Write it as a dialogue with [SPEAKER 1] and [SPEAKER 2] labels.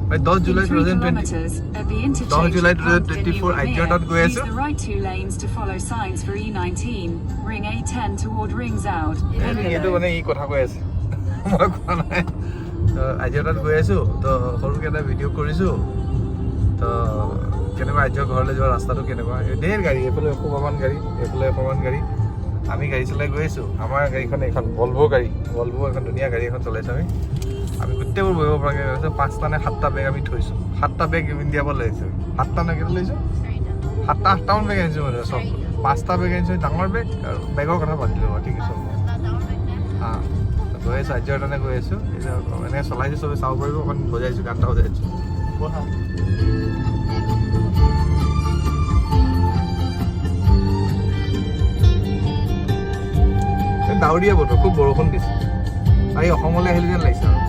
[SPEAKER 1] 10 July 2024 আইজিঅ'ত গৈ আছো এইটো মানে ই কথা কৈ আছে মই কোৱা নাই আইজিঅ'ত গৈ আছো তো সৰুকৈ এটা ভিডিঅ' কৰিছো তো কেনেকুৱা আইজিঅ' ঘৰলৈ যোৱা ৰাস্তাটো কেনেকুৱা ঢেৰ গাড়ী এইফালে 100মান গাড়ী এইফালে 100মান গাড়ী আমি গাড়ী চলাই গৈ আছো আমাৰ গাড়ীখন এখন ভলভো এখন ধুনীয়া গাড়ী এখন চলাইছো আমি গোটেইবোৰ বহিব পৰাকৈ গৈছোঁ 5টা নে 7টা বেগ আমি থৈছোঁ 7টা বেগ ইণ্ডিয়াৰ পৰা লৈছোঁ 7টা নে কেইটা লৈছোঁ 7টা 8টামান বেগ আনিছোঁ মানে চব 5টা বেগ আনিছোঁ ডাঙৰ বেগ আৰু বেগৰ কথা পাতিলোঁ ঠিক আছে অঁ গৈ আছোঁ আইজিঅ'ৰ কাৰণে গৈ আছোঁ এনেকৈ চলাইছোঁ চবেই চাব পাৰিব অকণ বজাইছোঁ গান এটা বজাইছোঁ ডাৱৰীয়া বতৰ খুব বৰষুণ দিছে এই অসমলৈ আহিলে যেন লাগিছে আৰু